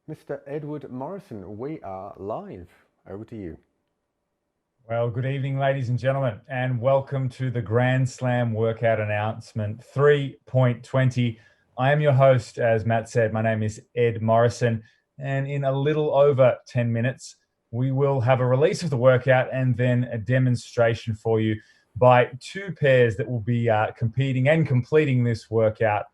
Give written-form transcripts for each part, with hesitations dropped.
Mr. Edward Morrison, we are live. Over to you. Well, good evening, ladies and gentlemen, and welcome to the Grand Slam workout announcement 3.20. I am your host, as Matt said. My name is Ed Morrison, and in a little over 10 minutes, we will have a release of the workout and then a demonstration for you by two pairs that will be competing and completing this workout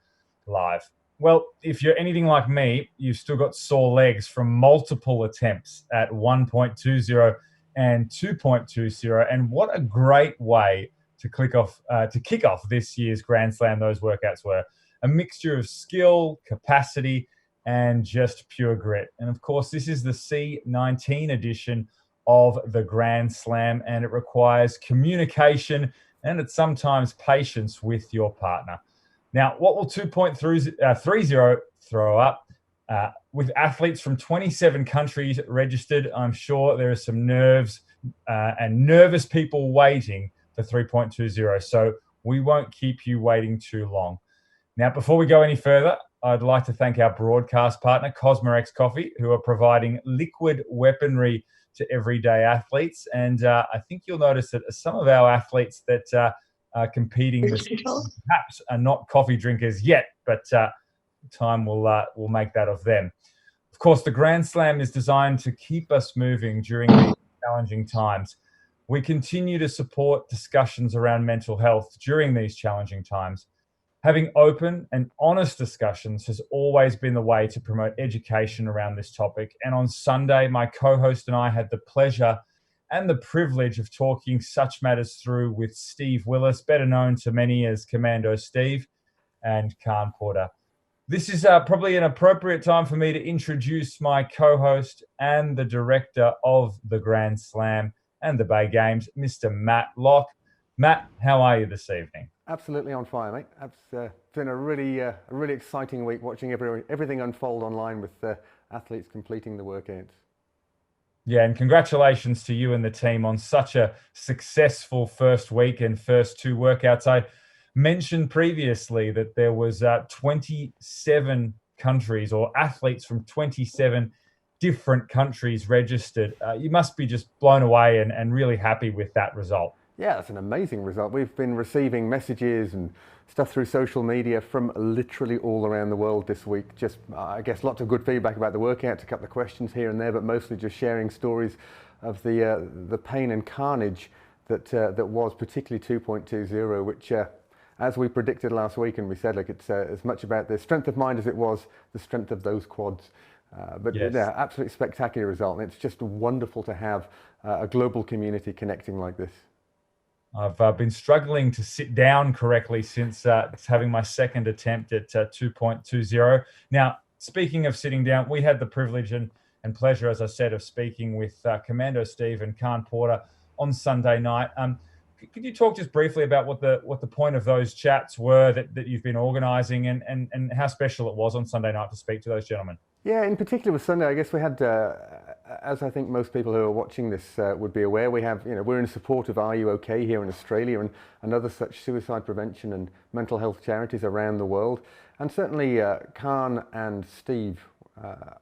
live. Well, if you're anything like me, you've still got sore legs from multiple attempts at 1.20 and 2.20. And what a great way to kick off this year's Grand Slam. Those workouts were a mixture of skill, capacity, and just pure grit. And of course, this is the C19 edition of the Grand Slam, and it requires communication and it's sometimes patience with your partner. Now, what will 2.30 throw up? With athletes from 27 countries registered, I'm sure there are some nerves and nervous people waiting for 3.20. So we won't keep you waiting too long. Now, before we go any further, I'd like to thank our broadcast partner, Cosmorex Coffee, who are providing liquid weaponry to everyday athletes. And I think you'll notice that some of our athletes that are competing this perhaps are not coffee drinkers yet, but time will make that of them. Of course, the Grand Slam is designed to keep us moving during these challenging times. We continue to support discussions around mental health during these challenging times. Having open and honest discussions has always been the way to promote education around this topic. And on Sunday, my co-host and I had the pleasure and the privilege of talking such matters through with Steve Willis, better known to many as Commando Steve, and Khan Porter. This is probably an appropriate time for me to introduce my co-host and the director of the Grand Slam and the Bay Games, Mr. Matt Locke. Matt, how are you this evening? Absolutely on fire, mate. It's been a really exciting week watching everything unfold online with athletes completing the workouts. Yeah, and congratulations to you and the team on such a successful first week and first two workouts. I mentioned previously that there was 27 countries or athletes from 27 different countries registered. You must be just blown away and really happy with that result. Yeah, that's an amazing result. We've been receiving messages and stuff through social media from literally all around the world this week. Just, I guess, lots of good feedback about the workouts, a couple of questions here and there, but mostly just sharing stories of the pain and carnage that was particularly 2.20, which, as we predicted last week, and we said, like, it's as much about the strength of mind as it was the strength of those quads. But Yes. yeah, absolutely spectacular result. And it's just wonderful to have a global community connecting like this. I've been struggling to sit down correctly since having my second attempt at 2.20. Now, speaking of sitting down, we had the privilege and pleasure, as I said, of speaking with Commando Steve and Khan Porter on Sunday night. Could you talk just briefly about what the point of those chats were that you've been organising and how special it was on Sunday night to speak to those gentlemen? Yeah, in particular with Sunday, I guess we had, as I think most people who are watching this would be aware, we're in support of Are You OK here in Australia and other such suicide prevention and mental health charities around the world. And certainly Khan and Steve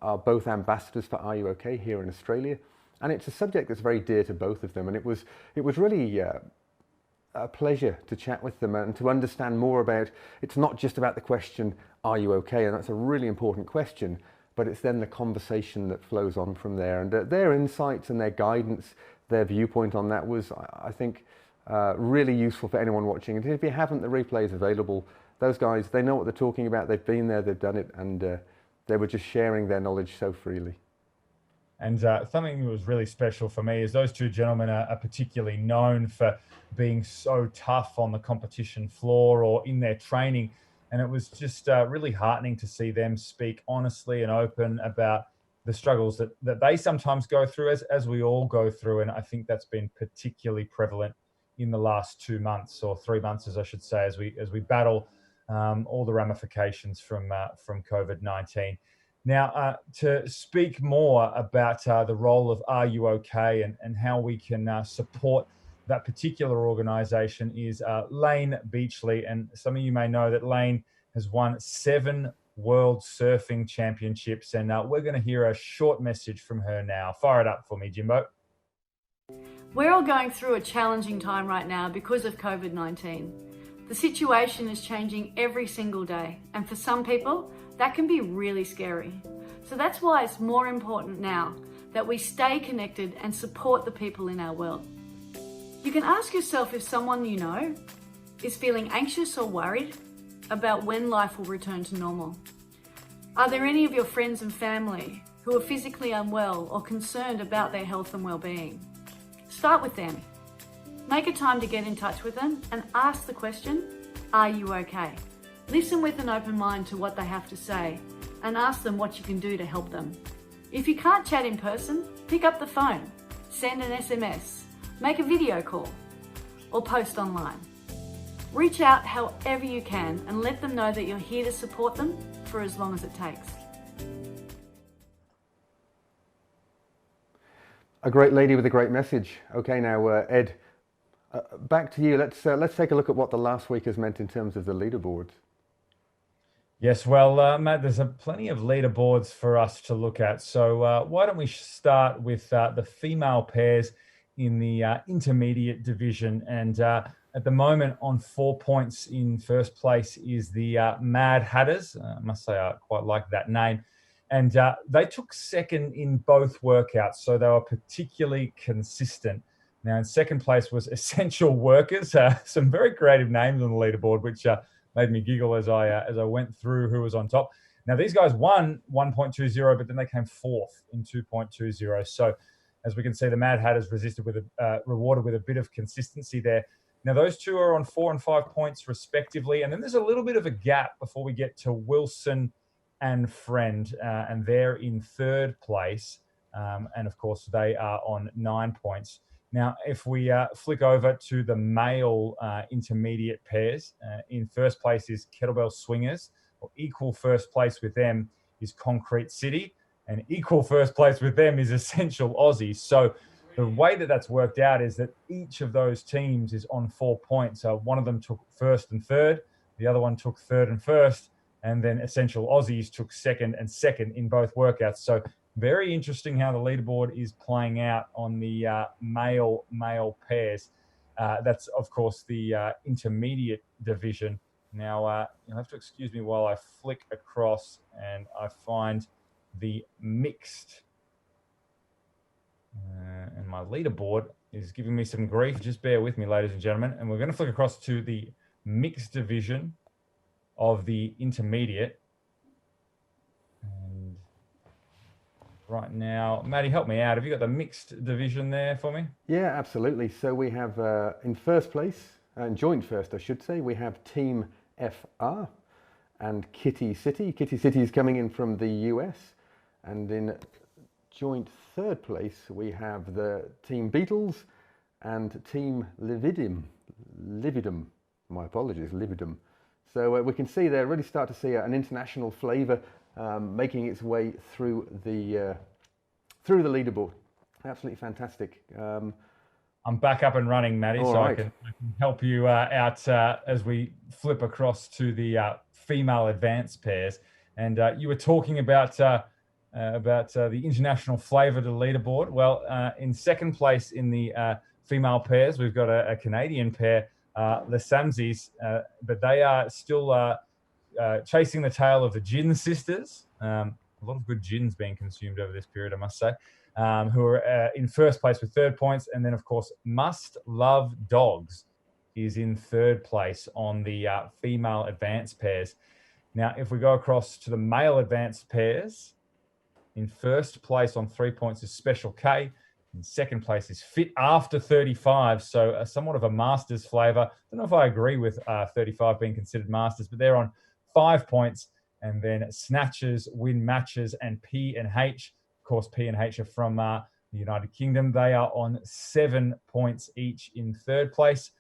are both ambassadors for Are You OK here in Australia. And it's a subject that's very dear to both of them. And it was really a pleasure to chat with them and to understand more about, it's not just about the question, are you okay? And that's a really important question, but it's then the conversation that flows on from there. And their insights and their guidance, their viewpoint on that was, I think, really useful for anyone watching. And if you haven't, the replay is available. Those guys, they know what they're talking about. They've been there, they've done it, and they were just sharing their knowledge so freely. And something that was really special for me is those two gentlemen are particularly known for being so tough on the competition floor or in their training. And it was just really heartening to see them speak honestly and open about the struggles that they sometimes go through, as we all go through. And I think that's been particularly prevalent in the last 2 months, or 3 months, as I should say, as we battle all the ramifications from COVID-19. Now, to speak more about the role of Are You OK and how we can support that particular organisation is Layne Beachley. And some of you may know that Layne has won 7 World Surfing Championships. And we're going to hear a short message from her now. Fire it up for me, Jimbo. We're all going through a challenging time right now because of COVID-19. The situation is changing every single day, and for some people, that can be really scary. So that's why it's more important now that we stay connected and support the people in our world. You can ask yourself if someone you know is feeling anxious or worried about when life will return to normal. Are there any of your friends and family who are physically unwell or concerned about their health and well-being? Start with them. Make a time to get in touch with them and ask the question, are you okay? Listen with an open mind to what they have to say and ask them what you can do to help them. If you can't chat in person, pick up the phone, send an SMS, make a video call, or post online. Reach out however you can and let them know that you're here to support them for as long as it takes. A great lady with a great message. Okay, now Ed, back to you. Let's take a look at what the last week has meant in terms of the leaderboards. Yes, well, Matt, there's plenty of leaderboards for us to look at. So why don't we start with the female pairs in the intermediate division. And at the moment on 4 points in first place is the Mad Hatters. I must say I quite like that name. And they took second in both workouts, so they were particularly consistent. Now, in second place was Essential Workers, some very creative names on the leaderboard, which made me giggle as I went through who was on top. Now, these guys won 1.20, but then they came fourth in 2.20. So, as we can see, the Mad Hatters rewarded with a bit of consistency there. Now, those two are on 4 and 5 points respectively, and then there's a little bit of a gap before we get to Wilson and Friend, and they're in third place, and of course they are on 9 points. Now, if we flick over to the male intermediate pairs, in first place is Kettlebell Swingers, or equal first place with them is Concrete City, and equal first place with them is Essential Aussies. So the way that that's worked out is that each of those teams is on 4 points. So one of them took first and third, the other one took third and first, and then Essential Aussies took second and second in both workouts. So very interesting how the leaderboard is playing out on the male pairs. That's, of course, the intermediate division. Now, you'll have to excuse me while I flick across and I find the mixed. And my leaderboard is giving me some grief. Just bear with me, ladies and gentlemen. And we're going to flick across to the mixed division of the intermediate. And right now, Maddie, help me out. Have you got the mixed division there for me? Yeah, absolutely. So we have in first place, joint first, I should say, we have Team FR and Kitty City. Kitty City is coming in from the US. And in joint third place, we have the Team Beatles and Team Lividum. My apologies, Lividum. So we can see there, really start to see an international flavour making its way through the leaderboard. Absolutely fantastic. I'm back up and running, Maddie, so right. I can help you out as we flip across to the female advanced pairs. And you were talking about the international flavour to the leaderboard. Well, in second place in the female pairs, we've got a Canadian pair, Les Samsies, but they are still chasing the tail of the Gin sisters. A lot of good gins being consumed over this period, I must say, who are in first place with 3 points. And then, of course, Must Love Dogs is in third place on the female advanced pairs. Now, if we go across to the male advanced pairs, in first place on 3 points is Special K. In second place is Fit After 35, so somewhat of a Masters flavour. I don't know if I agree with 35 being considered Masters, but they're on 5 points. And then Snatches, Win Matches, and P&H. Of course, P&H are from the United Kingdom. They are on 7 points each in third place.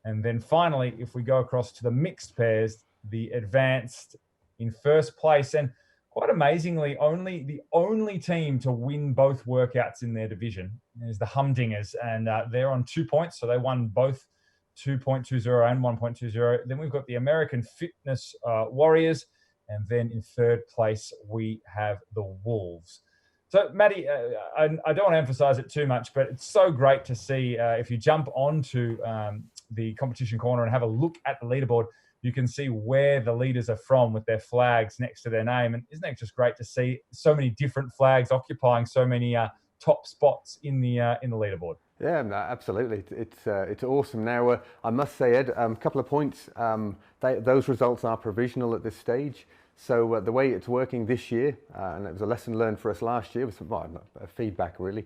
And then finally, if we go across to the mixed pairs, the advanced in first place. And quite amazingly, the only team to win both workouts in their division is the Humdingers, and they're on 2 points, so they won both 2.20 and 1.20. Then we've got the American Fitness Warriors, And then in third place, we have the Wolves. So, Maddie, I don't want to emphasize it too much, but it's so great to see if you jump onto the competition corner and have a look at the leaderboard, you can see where the leaders are from with their flags next to their name. And isn't it just great to see so many different flags occupying so many top spots in the leaderboard? Yeah, no, absolutely. It's awesome. Now, I must say, Ed, a couple of points. Those results are provisional at this stage. So the way it's working this year, and it was a lesson learned for us last year, with some feedback really,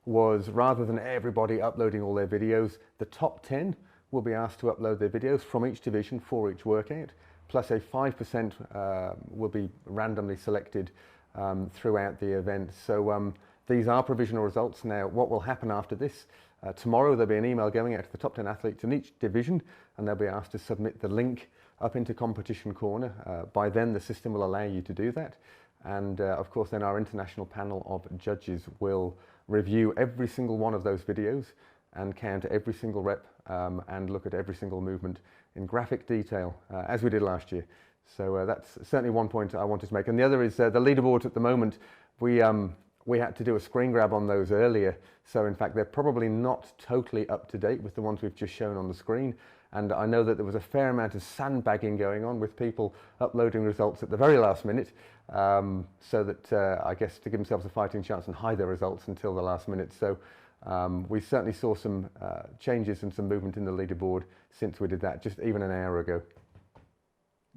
was rather than everybody uploading all their videos, the top 10 will be asked to upload their videos from each division for each workout, plus a 5% will be randomly selected throughout the event. So these are provisional results. Now, what will happen after this? Tomorrow there'll be an email going out to the top 10 athletes in each division, and they'll be asked to submit the link up into Competition Corner. By then the system will allow you to do that, and of course then our international panel of judges will review every single one of those videos and count every single rep and look at every single movement in graphic detail as we did last year. So that's certainly one point I wanted to make. And the other is the leaderboard at the moment. We had to do a screen grab on those earlier, so in fact they're probably not totally up to date with the ones we've just shown on the screen. And I know that there was a fair amount of sandbagging going on with people uploading results at the very last minute, so that I guess to give themselves a fighting chance and hide their results until the last minute. So we certainly saw some changes and some movement in the leaderboard since we did that just even an hour ago.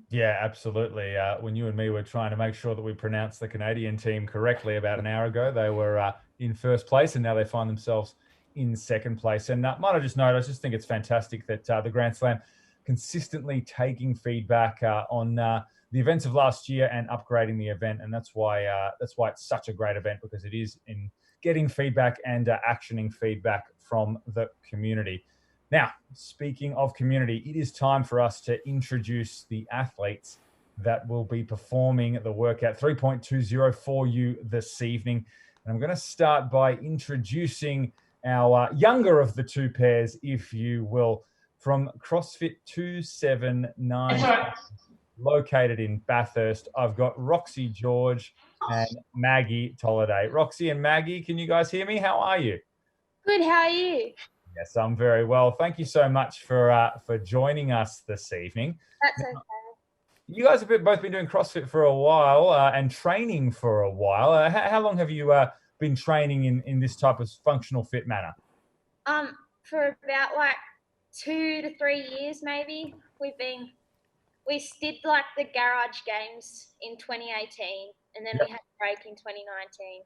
Yeah, absolutely. When you and me were trying to make sure that we pronounced the Canadian team correctly about an hour ago, they were in first place, and now they find themselves in second place. And might I just note, I just think it's fantastic that the Grand Slam consistently taking feedback on the events of last year and upgrading the event. And that's why it's such a great event, because it is in getting feedback and actioning feedback from the community. Now, speaking of community, it is time for us to introduce the athletes that will be performing the workout 3.20 for you this evening. And I'm going to start by introducing our younger of the two pairs, if you will, from CrossFit 279, located in Bathurst. I've got Roxy George and Maggie Tolliday. Roxy and Maggie, can you guys hear me? How are you? Good, how are you? Yes, I'm very well. Thank you so much for joining us this evening. That's okay. You guys have both been doing CrossFit for a while and training for a while. How long have you been training in this type of functional fit manner? For about like 2 to 3 years maybe. We did like the garage games in 2018, and then we had a break in 2019.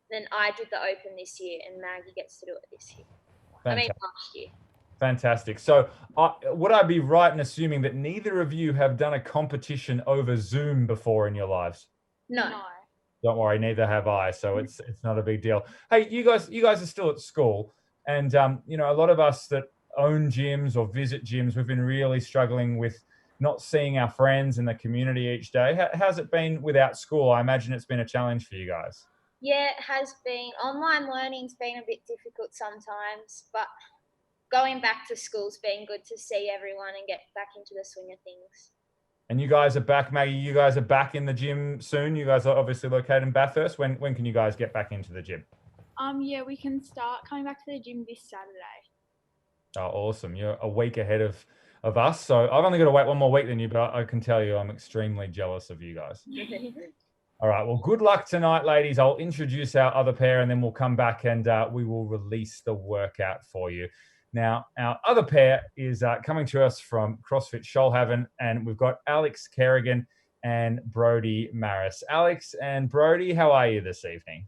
Then I did the open this year, and Maggie gets to do it this year. Fantastic. Last year. Fantastic. So would I be right in assuming that neither of you have done a competition over Zoom before in your lives? No. Don't worry, neither have I. So it's not a big deal. Hey, you guys are still at school, and a lot of us that own gyms or visit gyms, we've been really struggling with not seeing our friends in the community each day. How's it been without school? I imagine it's been a challenge for you guys. Yeah, it has been. Online learning's been a bit difficult sometimes, but going back to school's been good to see everyone and get back into the swing of things. And you guys are back, Maggie. You guys are back in the gym soon. You guys are obviously located in Bathurst. When can you guys get back into the gym? Yeah, we can start coming back to the gym this Saturday. Oh, awesome. You're a week ahead of us. So I've only got to wait one more week than you, but I can tell you I'm extremely jealous of you guys. All right. Well, good luck tonight, ladies. I'll introduce our other pair, and then we'll come back and we will release the workout for you. Now, our other pair is coming to us from CrossFit Shoalhaven, and we've got Alex Kerrigan and Brody Maris. Alex and Brody, how are you this evening?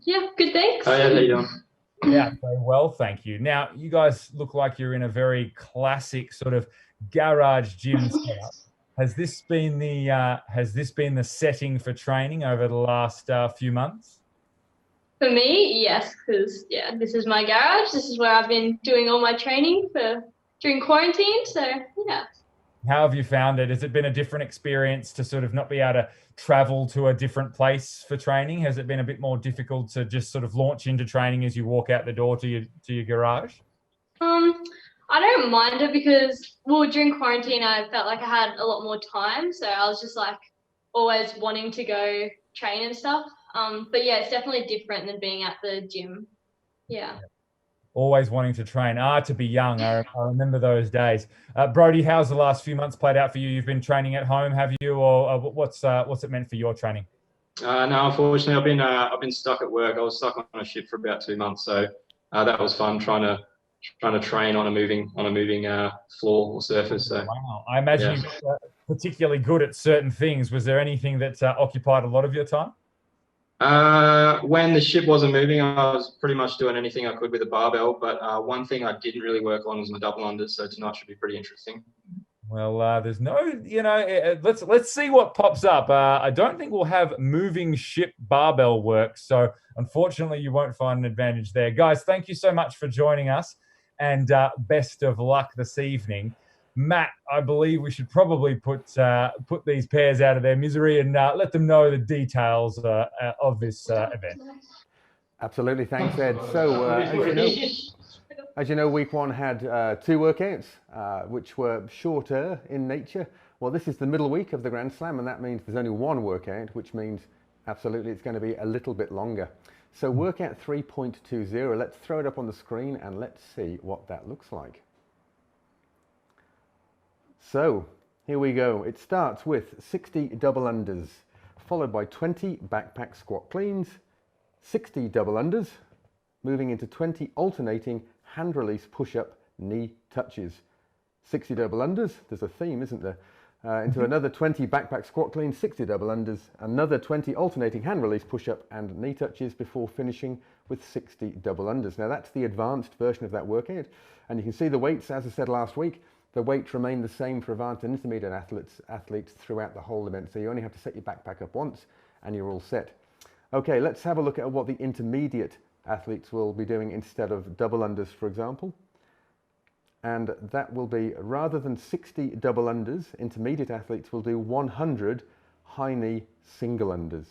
Yeah, good, thanks. Oh, yeah, how you doing? Yeah, very well, thank you. Now, you guys look like you're in a very classic sort of garage gym setup. Has this been the setting for training over the last few months? For me, yes, because this is my garage. This is where I've been doing all my training during quarantine. So yeah. How have you found it? Has it been a different experience to sort of not be able to travel to a different place for training? Has it been a bit more difficult to just sort of launch into training as you walk out the door to your garage? I don't mind it because, well, during quarantine, I felt like I had a lot more time. So I was just like always wanting to go train and stuff. But yeah, it's definitely different than being at the gym. Yeah. Always wanting to train. To be young. I remember those days. Brody, how's the last few months played out for you? You've been training at home, have you? Or what's it meant for your training? No, unfortunately, I've been stuck at work. I was stuck on a ship for about 2 months, so that was fun trying to train on a moving floor or surface. So wow, I imagine yeah. you're particularly good at certain things. Was there anything that occupied a lot of your time? When the ship wasn't moving, I was pretty much doing anything I could with a barbell. But one thing I didn't really work on was my double unders. So tonight should be pretty interesting. Well, there's no, let's see what pops up. I don't think we'll have moving ship barbell work, so unfortunately you won't find an advantage there. Guys, thank you so much for joining us, and best of luck this evening. Matt, I believe we should probably put these pairs out of their misery and let them know the details of this event. Absolutely, thanks, Ed. So, as you know, week one had 2 workouts, which were shorter in nature. Well, this is the middle week of the Grand Slam, and that means there's only 1 workout, which means absolutely it's going to be a little bit longer. So workout 3.20, let's throw it up on the screen and let's see what that looks like. So here we go. It starts with 60 double unders, followed by 20 backpack squat cleans, 60 double unders, moving into 20 alternating hand release push-up knee touches. 60 double unders, there's a theme, isn't there? Into another 20 backpack squat cleans, 60 double unders, another 20 alternating hand release push-up and knee touches before finishing with 60 double unders. Now that's the advanced version of that workout, and you can see the weights, as I said last week, the weights remain the same for advanced and intermediate athletes throughout the whole event, so you only have to set your backpack up once and you're all set. Okay, let's have a look at what the intermediate athletes will be doing instead of double unders, for example. And that will be, rather than 60 double unders, intermediate athletes will do 100 high knee single unders.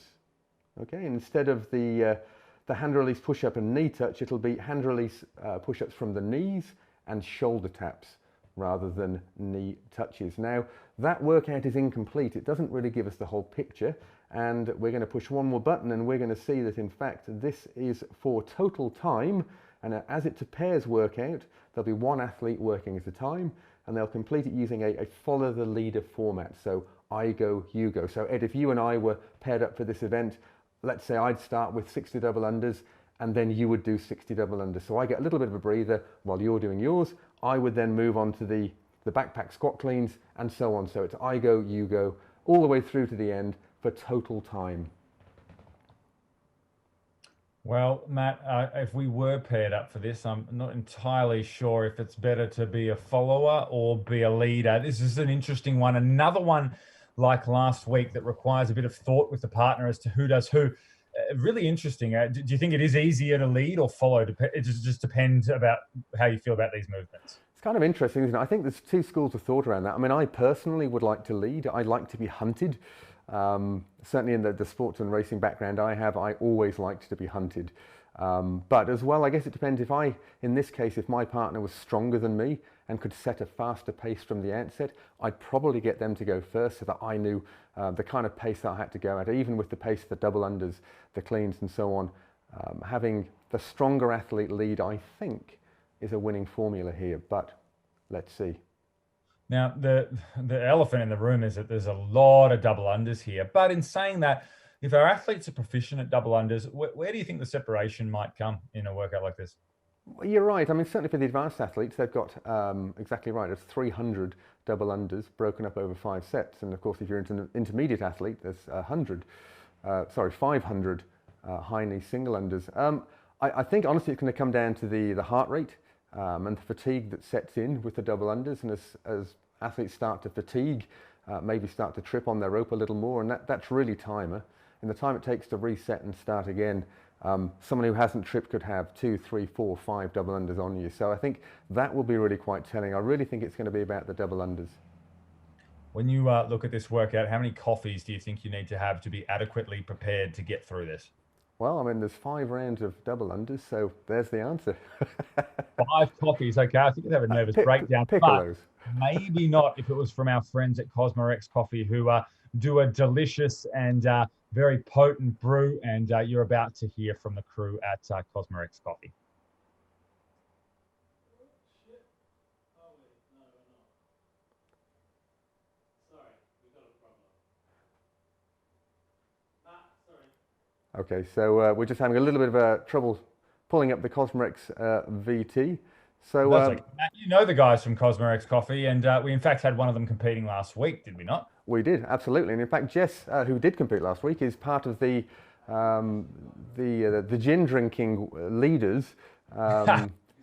Okay, and instead of the hand release push-up and knee touch, it'll be hand release push-ups from the knees and shoulder taps rather than knee touches. Now, that workout is incomplete. It doesn't really give us the whole picture, and we're going to push one more button and we're going to see that in fact this is for total time, and as it's a pairs workout, there'll be 1 athlete working at a time, and they'll complete it using a follow the leader format. So I go, you go. So Ed, if you and I were paired up for this event, let's say I'd start with 60 double unders and then you would do 60 double unders. So I get a little bit of a breather while you're doing yours. I would then move on to the backpack squat cleans and so on. So it's I go, you go, all the way through to the end for total time. Well, Matt, if we were paired up for this, I'm not entirely sure if it's better to be a follower or be a leader. This is an interesting one. Another one like last week that requires a bit of thought with the partner as to who does who. Really interesting. Do you think it is easier to lead or follow? It just depends about how you feel about these movements. It's kind of interesting, isn't it? I think there's 2 schools of thought around that. I mean, I personally would like to lead. I like to be hunted. Certainly in the sports and racing background I have, I always liked to be hunted. But as well, I guess it depends in this case, if my partner was stronger than me and could set a faster pace from the outset, I'd probably get them to go first so that I knew the kind of pace that I had to go at, even with the pace of the double unders, the cleans and so on. Having the stronger athlete lead, I think, is a winning formula here, but let's see. Now, the elephant in the room is that there's a lot of double unders here. But in saying that, if our athletes are proficient at double unders, where do you think the separation might come in a workout like this? Well, you're right. I mean, certainly for the advanced athletes, they've got exactly right. It's 300 double unders broken up over 5 sets. And of course, if you're an intermediate athlete, there's 500 high knee single unders. I think honestly, it's going to come down to the heart rate and the fatigue that sets in with the double unders. And as athletes start to fatigue, maybe start to trip on their rope a little more, and that's really timer. In the time it takes to reset and start again, someone who hasn't tripped could have 2, 3, 4, 5 double unders on you. So I think that will be really quite telling. I really think it's going to be about the double unders. When you look at this workout, how many coffees do you think you need to have to be adequately prepared to get through this? Well, I mean, there's 5 rounds of double unders, so there's the answer. 5 coffees. Okay, I think you'd have a nervous breakdown, but Piccolos. maybe not if it was from our friends at Cosmorex Coffee, who do a delicious and very potent brew, and you're about to hear from the crew at Cosmorex Coffee. Okay, so we're just having a little bit of trouble pulling up the Cosmorex VT. So Matt, you know the guys from Cosmorex Coffee, and we in fact had one of them competing last week, did we not? We did, absolutely. And in fact, Jess, who did compete last week, is part of the gin drinking leaders.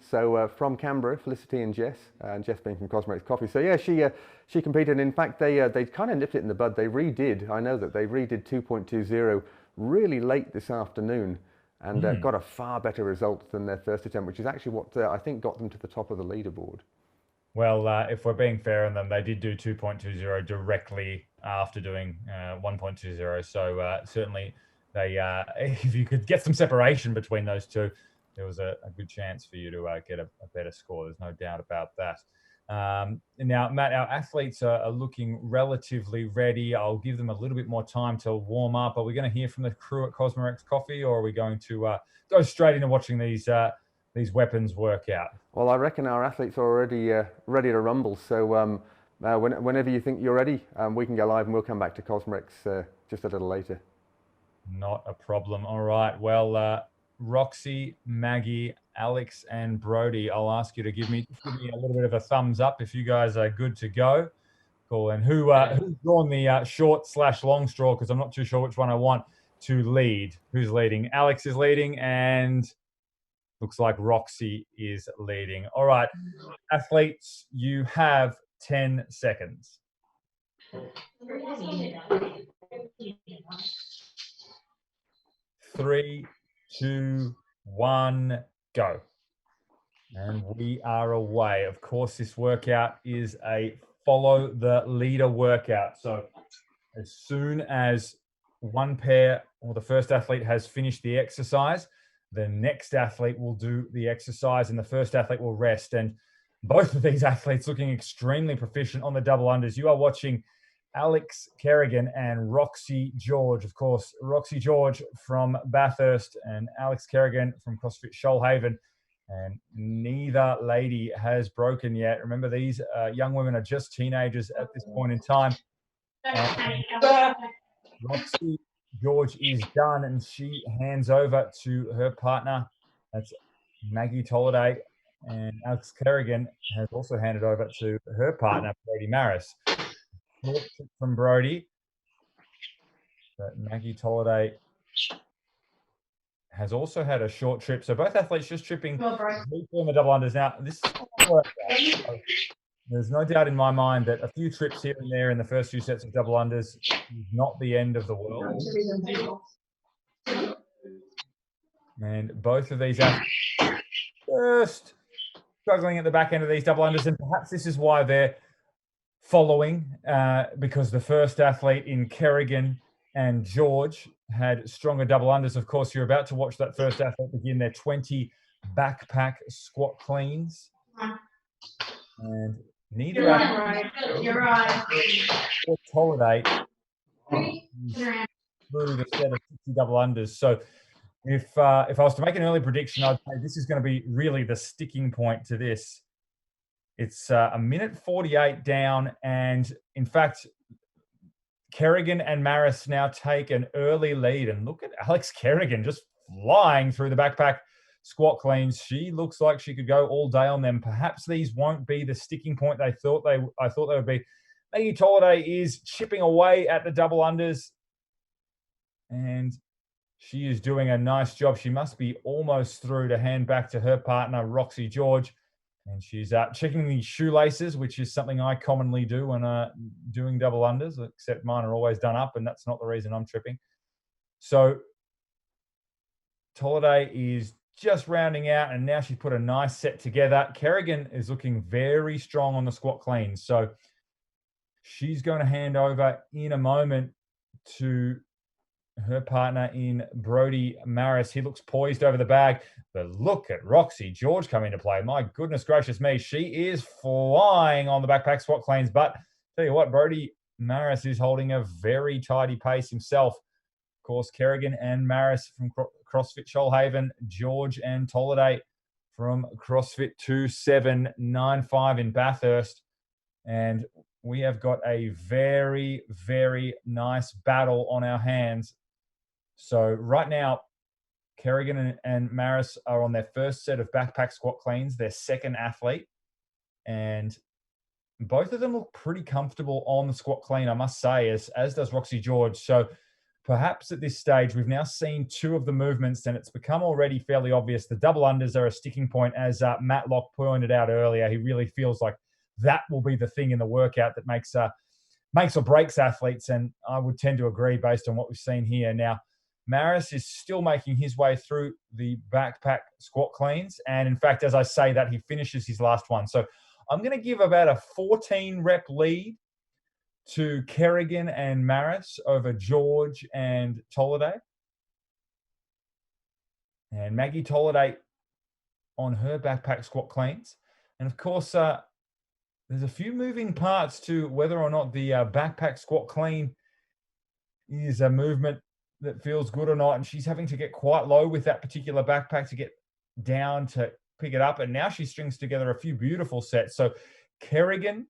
So from Canberra, Felicity and Jess being from Cosmorex Coffee. So yeah, she competed. In fact, they kind of nipped it in the bud. They redid. I know that they redid 2.20 really late this afternoon, and got a far better result than their first attempt, which is actually what I think got them to the top of the leaderboard. Well, if we're being fair on them, they did do 2.20 directly after doing 1.20. So certainly they, if you could get some separation between those two, there was a good chance for you to get a better score. There's no doubt about that. Now, Matt, our athletes are looking relatively ready. I'll give them a little bit more time to warm up. Are we going to hear from the crew at Cosmorex Coffee, or are we going to go straight into watching these weapons work out? Well, I reckon our athletes are already ready to rumble. So whenever you think you're ready, we can go live, and we'll come back to Cosmorex just a little later. Not a problem. All right. Well, Roxy, Maggie, Alex, and Brody, I'll ask you to give me a little bit of a thumbs up if you guys are good to go. Cool. And who's drawn the short/long straw? Because I'm not too sure which one I want to lead. Who's leading? Alex is leading, and looks like Roxy is leading. All right, athletes, you have 10 seconds. 3, 2, 1, go. And we are away. Of course, this workout is a follow the leader workout. So as soon as one pair or the first athlete has finished the exercise, the next athlete will do the exercise and the first athlete will rest. And both of these athletes looking extremely proficient on the double unders. You are watching Alex Kerrigan and Roxy George. Of course, Roxy George from Bathurst and Alex Kerrigan from CrossFit Shoalhaven. And neither lady has broken yet. Remember, these young women are just teenagers at this point in time. Roxy George is done, and she hands over to her partner. That's Maggie Tolliday. And Alex Kerrigan has also handed over to her partner, Brody Maris. From Brody, but Maggie Tolliday has also had a short trip. So both athletes just tripping in the double unders. Now, this is there's no doubt in my mind that a few trips here and there in the first few sets of double unders is not the end of the world. And both of these athletes just struggling at the back end of these double unders, and perhaps this is why they're following, because the first athlete in Kerrigan and George had stronger double unders. Of course, you're about to watch that first athlete begin their 20 backpack squat cleans. And neither You're right. Holiday through the set of 60 double unders. So if I was to make an early prediction, I'd say this is going to be really the sticking point to this. It's a minute 48 down, and in fact, Kerrigan and Maris now take an early lead. And look at Alex Kerrigan just flying through the backpack squat cleans. She looks like she could go all day on them. Perhaps these won't be the sticking point I thought they would be. Maggie Tolliday is chipping away at the double unders, and she is doing a nice job. She must be almost through to hand back to her partner, Roxy George. And she's checking the shoelaces, which is something I commonly do when doing double unders, except mine are always done up, and that's not the reason I'm tripping. So Tolliday is just rounding out, and now she's put a nice set together. Kerrigan is looking very strong on the squat cleans. So she's going to hand over in a moment to her partner in Brodie Maris. He looks poised over the bag. But look at Roxy George come into play. My goodness gracious me. She is flying on the backpack squat cleans. But tell you what, Brodie Maris is holding a very tidy pace himself. Of course, Kerrigan and Maris from CrossFit Shoalhaven, George and Tolliday from CrossFit 2795 in Bathurst. And we have got a very, very nice battle on our hands. So right now, Kerrigan and Maris are on their first set of backpack squat cleans, their second athlete. And both of them look pretty comfortable on the squat clean, I must say, as does Roxy George. So perhaps at this stage, we've now seen two of the movements, and it's become already fairly obvious. The double unders are a sticking point, as Matt Locke pointed out earlier. He really feels like that will be the thing in the workout that makes or breaks athletes, and I would tend to agree based on what we've seen here. Now, Maris is still making his way through the backpack squat cleans, and in fact, as I say that, he finishes his last one. So I'm going to give about a 14 rep lead to Kerrigan and Maris over George and Tolliday. And Maggie Tolliday on her backpack squat cleans. And of course, there's a few moving parts to whether or not the backpack squat clean is a movement that feels good or not. And she's having to get quite low with that particular backpack to get down to pick it up. And now she strings together a few beautiful sets. So Kerrigan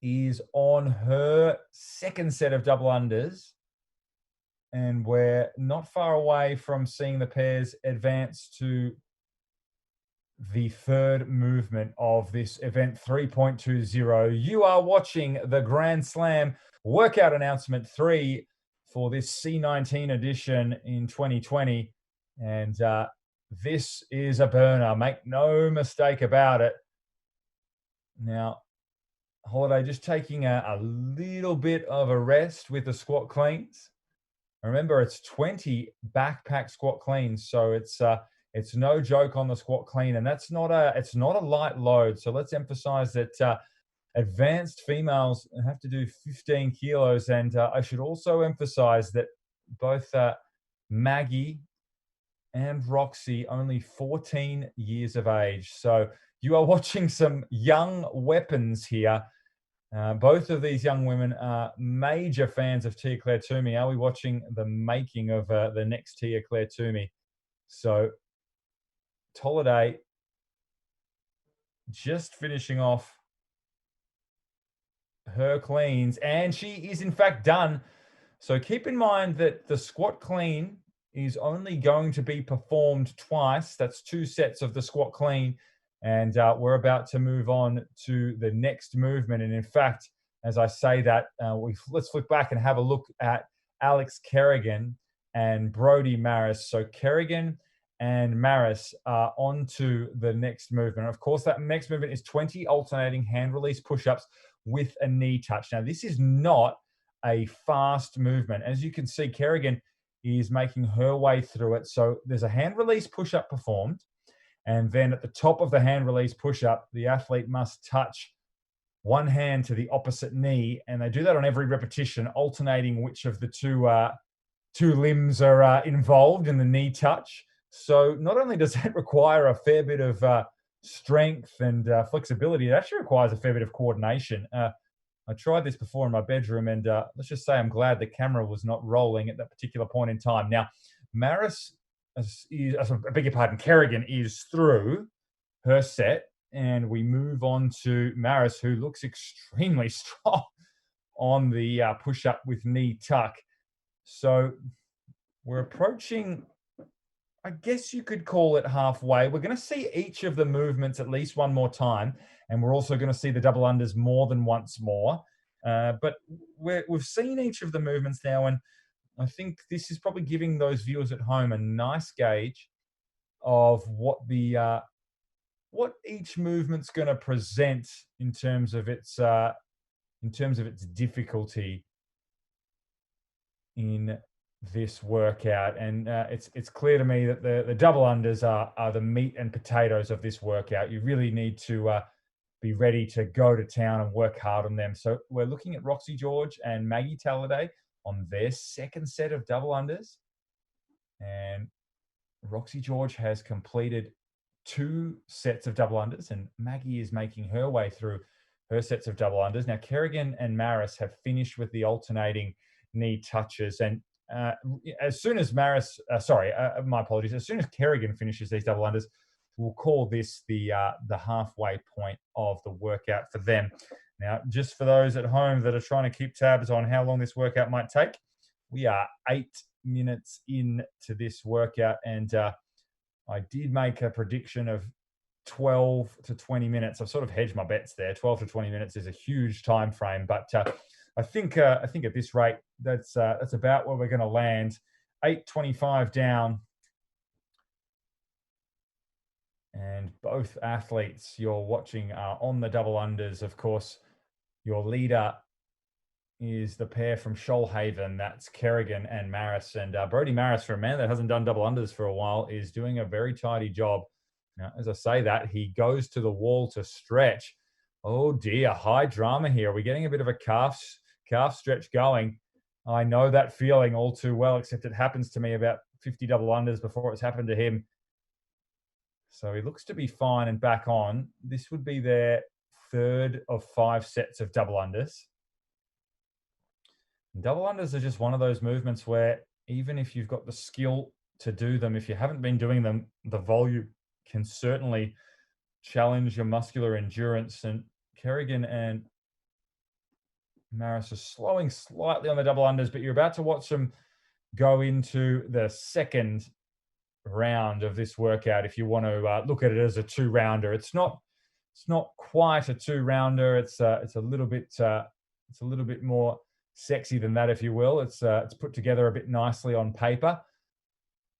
is on her second set of double unders. And we're not far away from seeing the pairs advance to the third movement of this event 3.20. You are watching the Grand Slam workout announcement 3 for this C19 edition in 2020. And this is a burner. Make no mistake about it. Now, Holiday just taking a little bit of a rest with the squat cleans. Remember, it's 20 backpack squat cleans, so it's no joke on the squat clean, and it's not a light load. So let's emphasize that advanced females have to do 15 kilos, and I should also emphasize that both Maggie and Roxy only 14 years of age. So you are watching some young weapons here. Both of these young women are major fans of Tia Claire Toomey. Are we watching the making of the next Tia Claire Toomey? So Tolliday just finishing off her cleans, and she is in fact done. So keep in mind that the squat clean is only going to be performed twice. That's 2 sets of the squat clean. And we're about to move on to the next movement. And in fact, as I say that, let's flip back and have a look at Alex Kerrigan and Brodie Maris. So Kerrigan and Maris are on to the next movement. Of course, that next movement is 20 alternating hand release push-ups with a knee touch. Now, this is not a fast movement. As you can see, Kerrigan is making her way through it. So there's a hand release push-up performed. And then at the top of the hand release push-up, the athlete must touch one hand to the opposite knee. And they do that on every repetition, alternating which of the two limbs are involved in the knee touch. So not only does that require a fair bit of strength and flexibility, it actually requires a fair bit of coordination. I tried this before in my bedroom, and let's just say I'm glad the camera was not rolling at that particular point in time. Now, Maris I beg your pardon, Kerrigan is through her set, and we move on to Maris, who looks extremely strong on the push-up with knee tuck. So we're approaching, I guess you could call it halfway. We're going to see each of the movements at least one more time, and we're also going to see the double unders more than once more. But we've seen each of the movements now, and I think this is probably giving those viewers at home a nice gauge of what each movement's going to present in terms of its difficulty in this workout. And it's clear to me that the double unders are the meat and potatoes of this workout. You really need to be ready to go to town and work hard on them. So we're looking at Roxy George and Maggie Tolliday on their second set of double unders. And Roxy George has completed 2 sets of double unders, and Maggie is making her way through her sets of double unders. Now, Kerrigan and Maris have finished with the alternating knee touches. And as soon as Maris, my apologies, as soon as Kerrigan finishes these double unders, we'll call this the halfway point of the workout for them. Now, just for those at home that are trying to keep tabs on how long this workout might take, we are 8 minutes into this workout, and I did make a prediction of 12 to 20 minutes. I've sort of hedged my bets there. 12 to 20 minutes is a huge time frame, but I think at this rate, that's about where we're going to land. 8:25 down, and both athletes you're watching are on the double unders. Of course, your leader is the pair from Shoalhaven. That's Kerrigan and Maris. And Brody Maris, for a man that hasn't done double unders for a while, is doing a very tidy job. Now, as I say that, he goes to the wall to stretch. Oh dear, high drama here. We're getting a bit of a calf stretch going. I know that feeling all too well, except it happens to me about 50 double unders before it's happened to him. So he looks to be fine and back on. This would be their 3rd of 5 sets of double unders. And double unders are just one of those movements where even if you've got the skill to do them, if you haven't been doing them, the volume can certainly challenge your muscular endurance. And Kerrigan and Maris are slowing slightly on the double unders, but you're about to watch them go into the second round of this workout. If you want to look at it as a 2-rounder, it's not quite a 2-rounder. It's a little bit more sexy than that, if you will. It's put together a bit nicely on paper,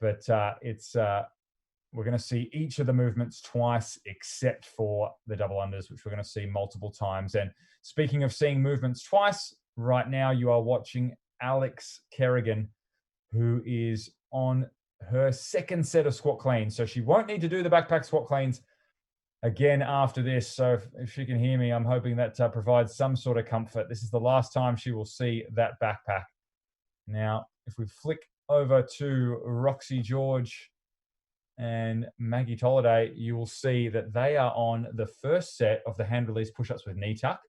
but we're going to see each of the movements twice, except for the double unders, which we're going to see multiple times. And speaking of seeing movements twice, right now you are watching Alex Kerrigan, who is on her second set of squat cleans. So she won't need to do the backpack squat cleans again after this. So if she can hear me, I'm hoping that provides some sort of comfort. This is the last time she will see that backpack. Now, if we flick over to Roxy George and Maggie Tolliday, you will see that they are on the first set of the hand release push-ups with knee tuck.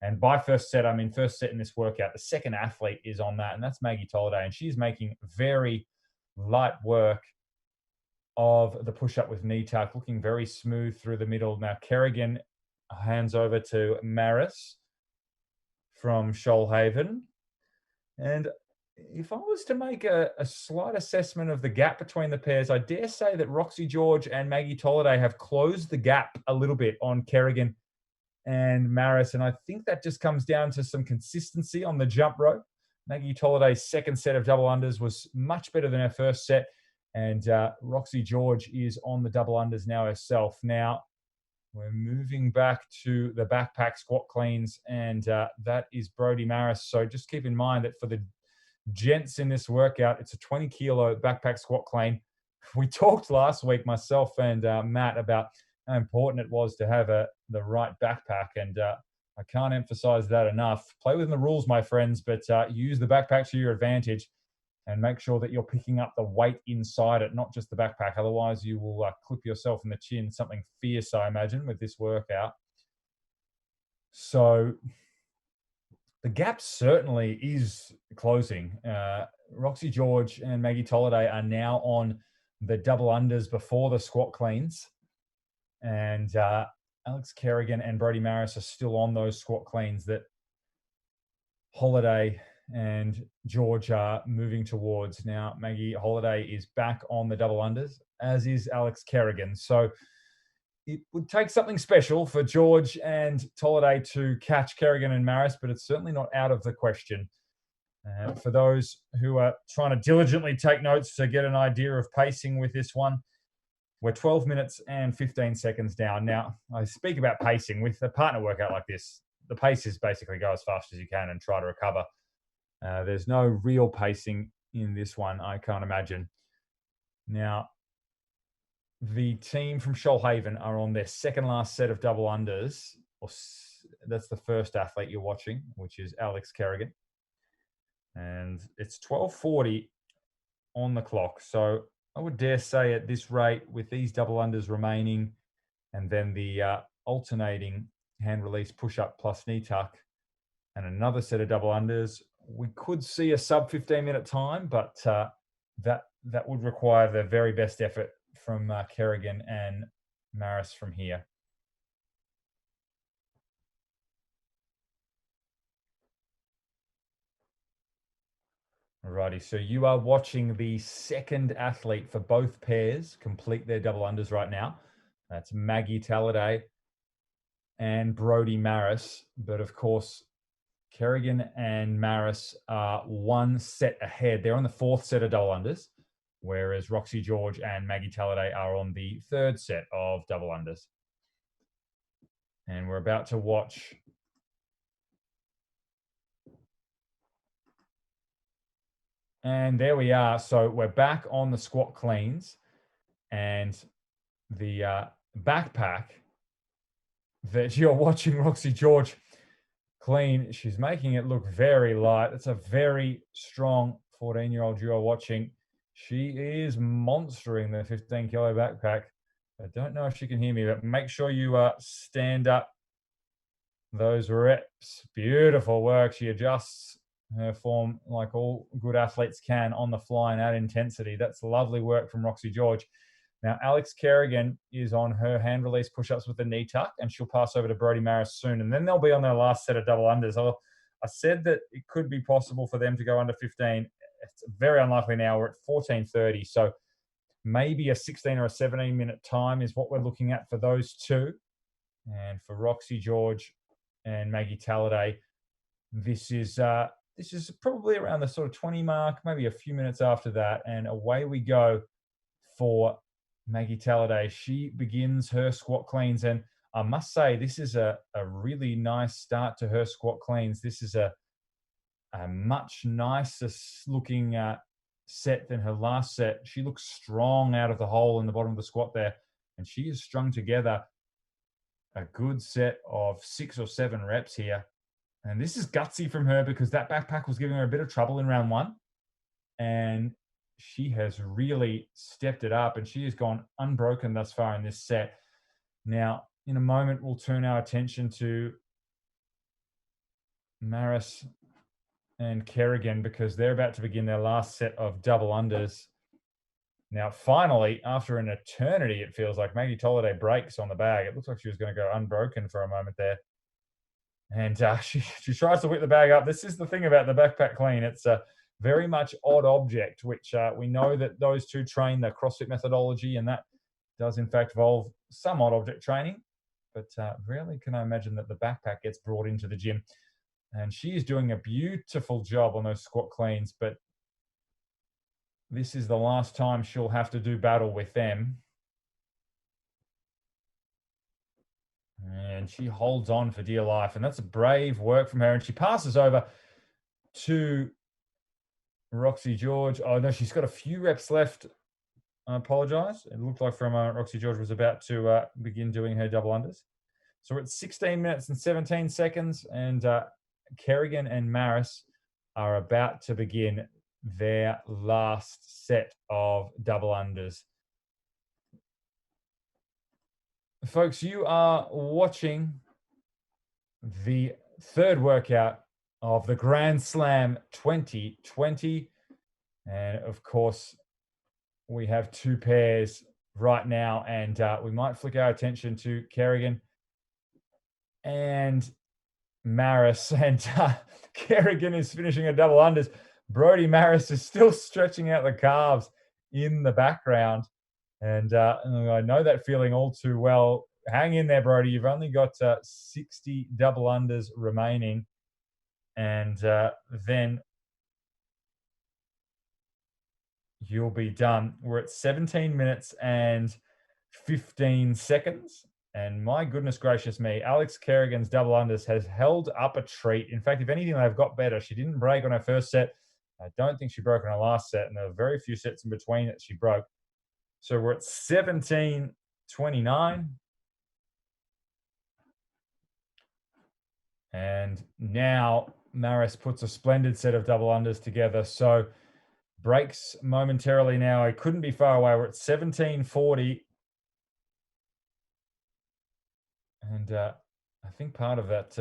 And by first set, I mean first set in this workout. The second athlete is on that, and that's Maggie Tolliday. And she's making very light work of the push-up with knee tuck, looking very smooth through the middle. Now, Kerrigan hands over to Maris from Shoalhaven. And if I was to make a slight assessment of the gap between the pairs, I dare say that Roxy George and Maggie Tolliday have closed the gap a little bit on Kerrigan and Maris. And I think that just comes down to some consistency on the jump rope. Maggie Tolliday's second set of double unders was much better than her first set. And Roxy George is on the double unders now herself. Now, we're moving back to the backpack squat cleans, and that is Brody Maris. So just keep in mind that for the gents in this workout, it's a 20 kilo backpack squat clean. We talked last week, myself and Matt, about how important it was to have the right backpack, and I can't emphasize that enough. Play within the rules, my friends, but use the backpack to your advantage and make sure that you're picking up the weight inside it, not just the backpack. Otherwise, you will clip yourself in the chin, something fierce, I imagine, with this workout. So the gap certainly is closing. Roxy George and Maggie Tolliday are now on the double unders before the squat cleans. And Alex Kerrigan and Brody Maris are still on those squat cleans that Holiday and George are moving towards. Now, Maggie Holiday is back on the double unders, as is Alex Kerrigan. So it would take something special for George and Tolliday to catch Kerrigan and Maris, but it's certainly not out of the question. For those who are trying to diligently take notes to get an idea of pacing with this one, we're 12 minutes and 15 seconds down. Now, I speak about pacing with a partner workout like this. The pace is basically go as fast as you can and try to recover. There's no real pacing in this one, I can't imagine. Now, the team from Shoalhaven are on their second last set of double unders. That's the first athlete you're watching, which is Alex Kerrigan. And it's 12:40 on the clock. So I would dare say at this rate, with these double unders remaining, and then the alternating hand release push-up plus knee tuck, and another set of double unders, we could see a sub 15-minute time, but that would require the very best effort from Kerrigan and Maris from here. Alrighty, so you are watching the second athlete for both pairs complete their double unders right now. That's Maggie Talladay and Brodie Maris. But of course, Kerrigan and Maris are one set ahead. They're on the fourth set of double unders, whereas Roxy George and Maggie Talladay are on the third set of double unders. And we're about to watch and there we are. So we're back on the squat cleans, and the backpack that you're watching Roxy George clean, she's making it look very light. It's a very strong 14-year-old you're watching. She is monstering the 15-kilo backpack. I don't know if she can hear me, but make sure you stand up those reps. Beautiful work. She adjusts her form like all good athletes can on the fly and at intensity. That's lovely work from Roxy George. Now, Alex Kerrigan is on her hand release push-ups with the knee tuck, and she'll pass over to Brodie Maris soon. And then they'll be on their last set of double unders. I said that it could be possible for them to go under 15. It's very unlikely now. We're at 14:30. So maybe a 16 or a 17-minute time is what we're looking at for those two. And for Roxy George and Maggie Talladay, this is probably around the sort of 20 mark, maybe a few minutes after that. And away we go for Maggie Talladay. She begins her squat cleans. And I must say, this is a really nice start to her squat cleans. This is a much nicer looking set than her last set. She looks strong out of the hole in the bottom of the squat there. And she has strung together a good set of 6 or 7 reps here. And this is gutsy from her because that backpack was giving her a bit of trouble in round 1. And she has really stepped it up, and she has gone unbroken thus far in this set. Now, in a moment, we'll turn our attention to Maris and Kerrigan because they're about to begin their last set of double unders. Now, finally, after an eternity, it feels like Maggie Talladay breaks on the bag. It looks like she was going to go unbroken for a moment there. And she tries to whip the bag up. This is the thing about the backpack clean. It's a very much odd object, which we know that those two train the CrossFit methodology, and that does in fact involve some odd object training. But rarely can I imagine that the backpack gets brought into the gym. And she is doing a beautiful job on those squat cleans, but this is the last time she'll have to do battle with them. And she holds on for dear life. And that's a brave work from her. And she passes over to Roxy George. Oh, no, she's got a few reps left. I apologize. It looked like for a moment Roxy George was about to begin doing her double unders. So we're at 16 minutes and 17 seconds. And Kerrigan and Maris are about to begin their last set of double unders. Folks, you are watching the third workout of the Grand Slam 2020. And of course, we have 2 pairs right now, and we might flick our attention to Kerrigan and Maris. And Kerrigan is finishing a double unders. Brodie Maris is still stretching out the calves in the background. And I know that feeling all too well. Hang in there, Brodie. You've only got 60 double unders remaining. And then you'll be done. We're at 17 minutes and 15 seconds. And my goodness gracious me, Alex Kerrigan's double unders has held up a treat. In fact, if anything, they've got better. She didn't break on her first set. I don't think she broke on her last set. And there were very few sets in between that she broke. So we're at 17:29. And now Maris puts a splendid set of double unders together. So breaks momentarily now. He couldn't be far away. We're at 17:40. And I think part of that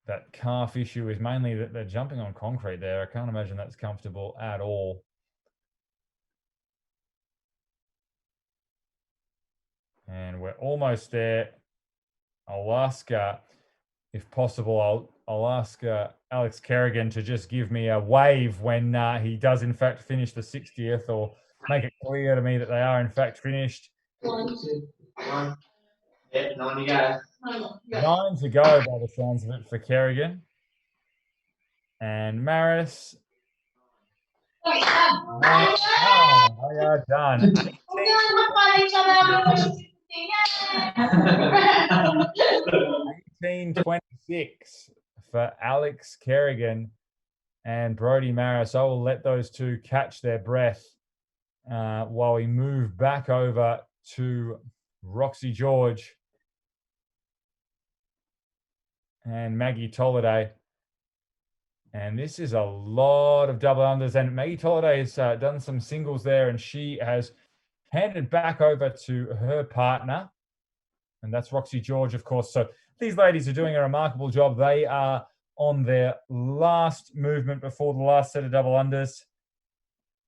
that calf issue is mainly that they're jumping on concrete there. I can't imagine that's comfortable at all. And we're almost there. I'll ask, if possible, I'll ask Alex Kerrigan to just give me a wave when he does in fact finish the 60th, or make it clear to me that they are in fact finished. 1, 2, 1. Yeah, 9 to go. 9 to go by the sounds of it for Kerrigan. And Maris. They are done. 18:26 for Alex Kerrigan and Brodie Maris. I will let those two catch their breath while we move back over to Roxy George and Maggie Tolliday. And this is a lot of double unders. And Maggie Tolliday has done some singles there, and she has handed back over to her partner. And that's Roxy George, of course. So these ladies are doing a remarkable job. They are on their last movement before the last set of double unders.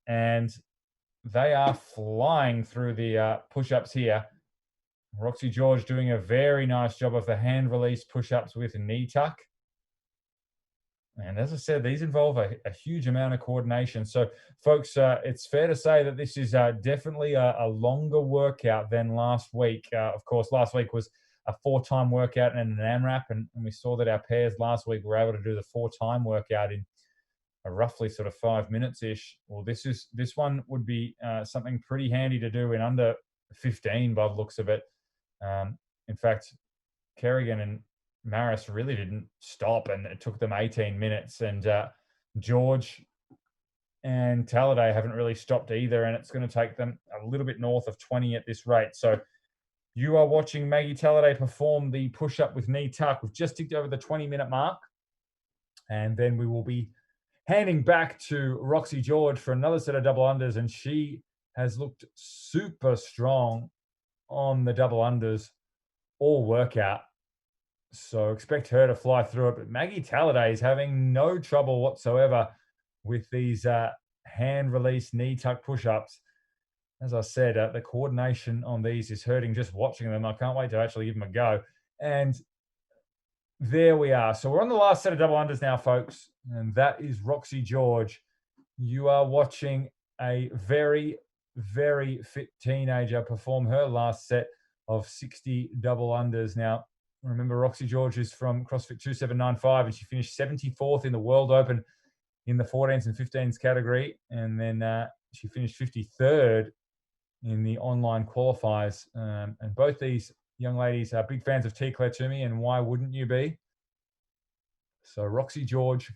And they are flying through the push-ups here. Roxy George doing a very nice job of the hand release push-ups with a knee tuck. And as I said, these involve a huge amount of coordination. So, folks, it's fair to say that this is definitely a longer workout than last week. Of course, last week was a 4-time workout and an AMRAP, and we saw that our pairs last week were able to do the 4-time workout in a roughly sort of 5 minutes-ish. Well, this one would be something pretty handy to do in under 15 by the looks of it. In fact, Kerrigan and Maris really didn't stop, and it took them 18 minutes. And George and Talladay haven't really stopped either, and it's going to take them a little bit north of 20 at this rate. So you are watching Maggie Talladay perform the push-up with knee tuck. We've just ticked over the 20-minute mark, and then we will be handing back to Roxy George for another set of double unders, and she has looked super strong on the double unders all workout. So expect her to fly through it. But Maggie Talladay is having no trouble whatsoever with these hand release knee tuck push-ups. As I said, the coordination on these is hurting just watching them. I can't wait to actually give them a go. And there we are. So we're on the last set of double unders now, folks. And that is Roxy George. You are watching a very, very fit teenager perform her last set of 60 double unders. Now, remember, Roxy George is from CrossFit 2795, and she finished 74th in the World Open in the 14s and 15s category. And then she finished 53rd in the online qualifiers. And both these young ladies are big fans of T. Claire Toomey, and why wouldn't you be? So Roxy George.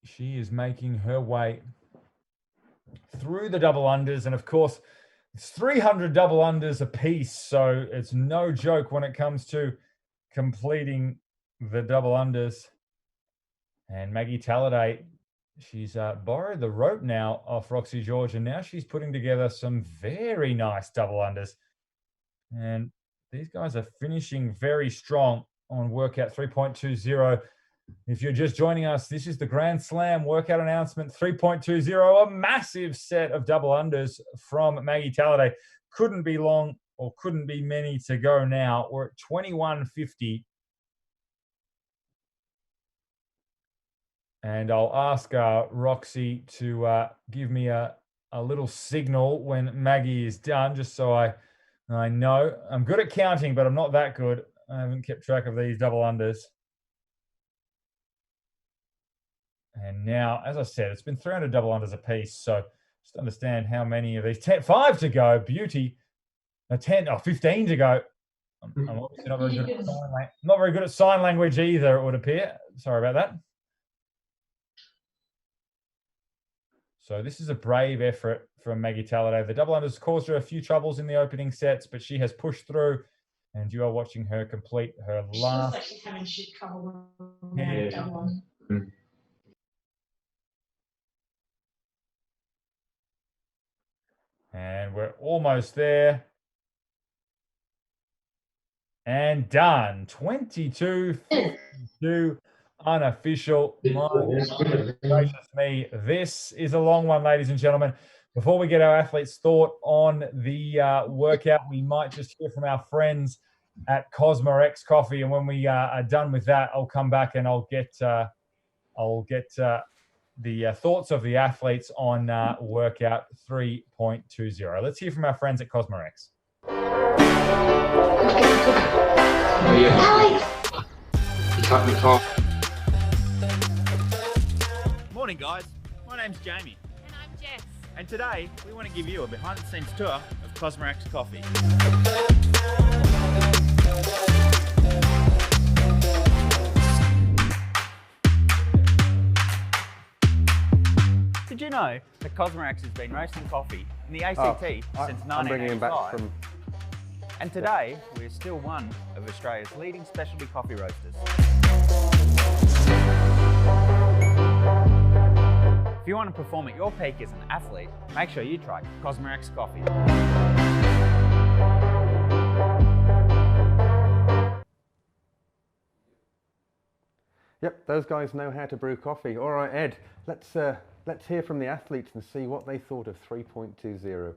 She is making her way through the double unders, and of course it's 300 double unders a piece, so it's no joke when it comes to completing the double unders. And Maggie Talladay, she's borrowed the rope now off Roxy George, and now she's putting together some very nice double unders. And these guys are finishing very strong on workout 3.20. If you're just joining us, this is the Grand Slam workout announcement 3.20, a massive set of double unders from Maggie Talladay. Couldn't be long, or couldn't be many to go now. We're at 21:50. And I'll ask Roxy to give me a little signal when Maggie is done, just so I know. I'm good at counting, but I'm not that good. I haven't kept track of these double unders. And now, as I said, it's been 300 double unders a piece. So just understand how many of these. 5 to go. Beauty. 15 to go. I'm obviously not very good at not very good at sign language either, it would appear. Sorry about that. So this is a brave effort from Maggie Talladay. The double unders caused her a few troubles in the opening sets, but she has pushed through, and you are watching her complete her last. Like she's having shit trouble. Yeah. And we're almost there. And done. 22-52 unofficial. My gracious me. This is a long one, ladies and gentlemen. Before we get our athletes' thought on the workout, we might just hear from our friends at Cosmorex Coffee. And when we are done with that, I'll come back and I'll get the thoughts of the athletes on workout 3.20. Let's hear from our friends at Cosmorex. Oh, yeah. You cut me off. Morning, guys. My name's Jamie. And I'm Jess. And today, we want to give you a behind-the-scenes tour of Cosmorex Coffee. Did you know that Cosmorex has been roasting coffee in the ACT since 1985? I'm bringing him back from... And today, we're still one of Australia's leading specialty coffee roasters. If you want to perform at your peak as an athlete, make sure you try Cosmorex Coffee. Yep, those guys know how to brew coffee. All right, Ed, let's hear from the athletes and see what they thought of 3.20.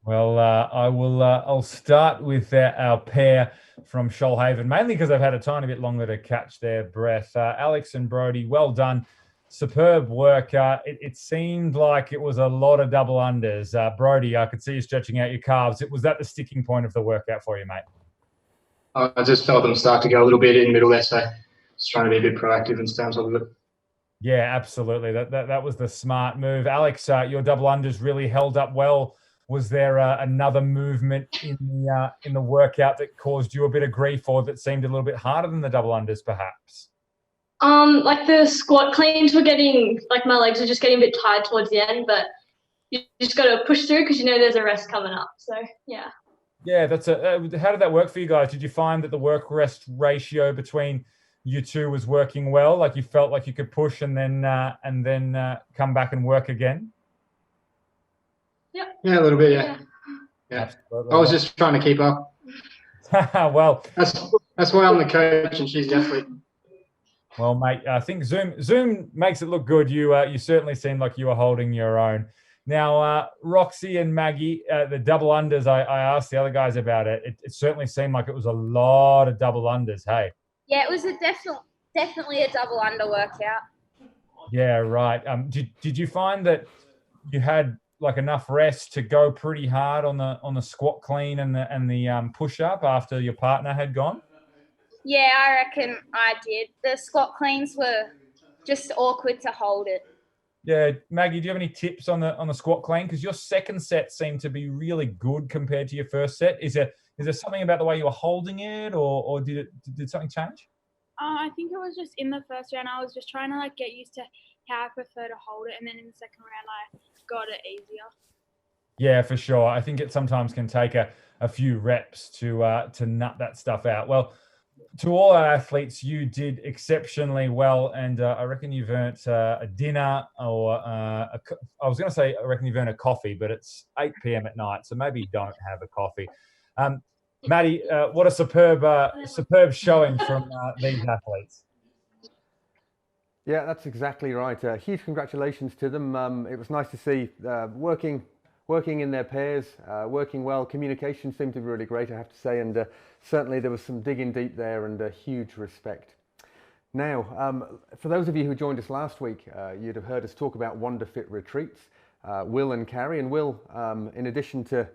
Well, I'll start with our pair from Shoalhaven, mainly because they've had a tiny bit longer to catch their breath. Alex and Brody, well done. Superb work. It seemed like it was a lot of double unders. Brody, I could see you stretching out your calves. Was that the sticking point of the workout for you, mate? I just felt them start to go a little bit in the middle there, so just trying to be a bit proactive and stay on top of it. Yeah, absolutely. That was the smart move. Alex, your double unders really held up well. Was there another movement in the workout that caused you a bit of grief, or that seemed a little bit harder than the double unders, perhaps? Like the squat cleans were getting, like my legs were just getting a bit tired towards the end, but you just got to push through because you know there's a rest coming up. So yeah. Yeah, that's how did that work for you guys? Did you find that the work rest ratio between you two was working well? Like you felt like you could push and then come back and work again? Yeah, a little bit, yeah. Absolutely. I was just trying to keep up. Well, that's why I'm the coach and she's the athlete. Well, mate, I think Zoom makes it look good. You certainly seemed like you were holding your own. Now, Roxy and Maggie, the double unders, I asked the other guys about it. It certainly seemed like it was a lot of double unders, hey? Yeah, it was definitely a double under workout. Yeah, right. Did you find that you had like enough rest to go pretty hard on the squat clean and the push up after your partner had gone? Yeah, I reckon I did. The squat cleans were just awkward to hold it. Yeah, Maggie, do you have any tips on the squat clean? Because your second set seemed to be really good compared to your first set. Is there something about the way you were holding it, or did something change? I think it was just in the first round. I was just trying to get used to how I prefer to hold it, and then in the second round I got it easier. Yeah, for sure. I think it sometimes can take a few reps to nut that stuff out. Well, to all our athletes, you did exceptionally well, and I reckon you've earned a dinner, or I was going to say I reckon you've earned a coffee, but it's 8 p.m. at night, so maybe don't have a coffee. Maddie, what a superb showing from these athletes. Yeah, that's exactly right. Huge congratulations to them. It was nice to see working in their pairs, working well. Communication seemed to be really great, I have to say, and certainly there was some digging deep there and huge respect. Now, for those of you who joined us last week, you'd have heard us talk about WonderFit retreats. Will and Carrie, and Will, in addition to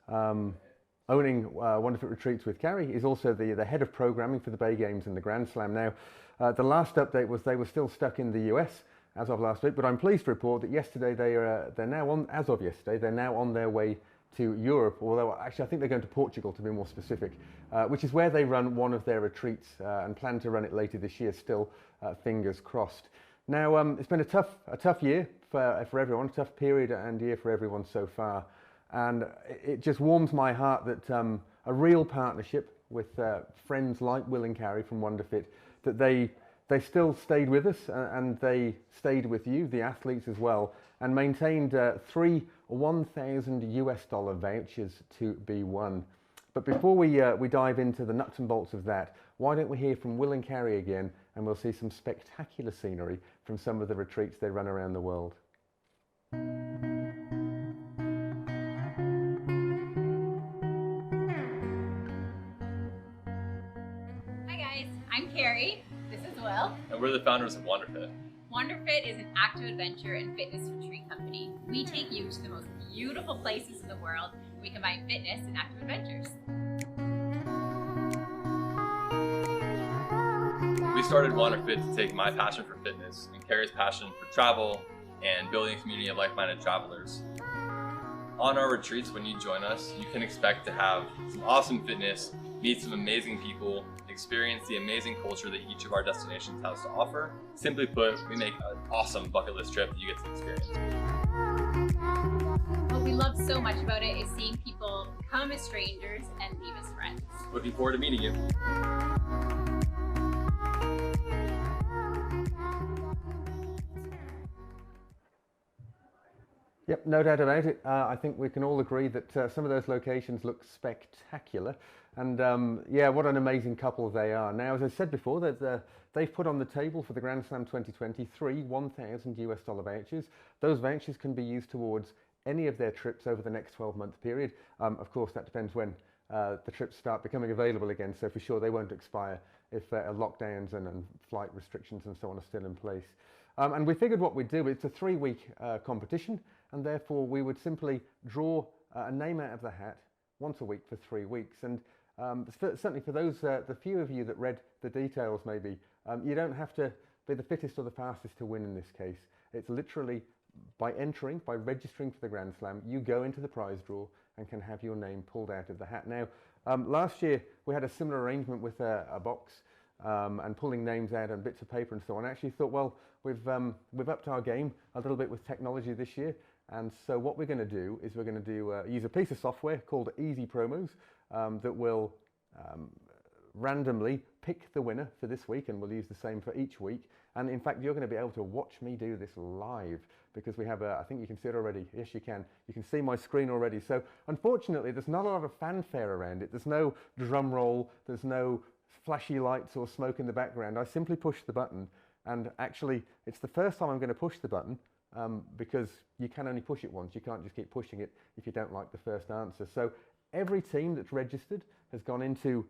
owning WonderFit retreats with Carrie, is also the head of programming for the Bay Games and the Grand Slam. Now, the last update was they were still stuck in the US as of last week, but I'm pleased to report that yesterday they're now on, as of yesterday, they're now on their way to Europe, although actually I think they're going to Portugal to be more specific, which is where they run one of their retreats and plan to run it later this year still, fingers crossed. Now, it's been a tough year for everyone, a tough period and year for everyone so far. And it just warms my heart that a real partnership with friends like Will and Carrie from WonderFit, that they still stayed with us and they stayed with you, the athletes as well, and maintained 3 $1,000 vouchers to be won. But before we dive into the nuts and bolts of that, why don't we hear from Will and Carrie again, and we'll see some spectacular scenery from some of the retreats they run around the world. I'm Carrie. This is Will. And we're the founders of WonderFit. WonderFit is an active adventure and fitness retreat company. We take you to the most beautiful places in the world. We combine fitness and active adventures. We started WonderFit to take my passion for fitness and Carrie's passion for travel and building a community of like-minded travelers. On our retreats, when you join us, you can expect to have some awesome fitness, meet some amazing people, experience the amazing culture that each of our destinations has to offer. Simply put, we make an awesome bucket list trip that you get to experience. What we love so much about it is seeing people come as strangers and leave as friends. Looking forward to meeting you. Yep, no doubt about it. I think we can all agree that some of those locations look spectacular. And yeah, what an amazing couple they are. Now, as I said before, that they've put on the table for the Grand Slam 2023 $1,000 vouchers. Those vouchers can be used towards any of their trips over the next 12-month period. Of course, that depends when the trips start becoming available again. So for sure, they won't expire if lockdowns and flight restrictions and so on are still in place. And we figured what we'd do, it's a 3-week competition, and therefore we would simply draw a name out of the hat once a week for 3 weeks. And certainly for those, the few of you that read the details maybe, you don't have to be the fittest or the fastest to win in this case. It's literally by registering for the Grand Slam, you go into the prize draw and can have your name pulled out of the hat. Now, last year we had a similar arrangement with a box and pulling names out and bits of paper and so on. I actually thought, well, we've upped our game a little bit with technology this year. And so what we're going to do is we're going to use a piece of software called Easy Promos that will randomly pick the winner for this week, and we'll use the same for each week. And in fact, you're going to be able to watch me do this live because we have I think you can see it already. Yes, you can. You can see my screen already. So unfortunately, there's not a lot of fanfare around it. There's no drum roll. There's no flashy lights or smoke in the background. I simply push the button, and actually, it's the first time I'm going to push the button because you can only push it once. You can't just keep pushing it if you don't like the first answer. So every team that's registered has gone into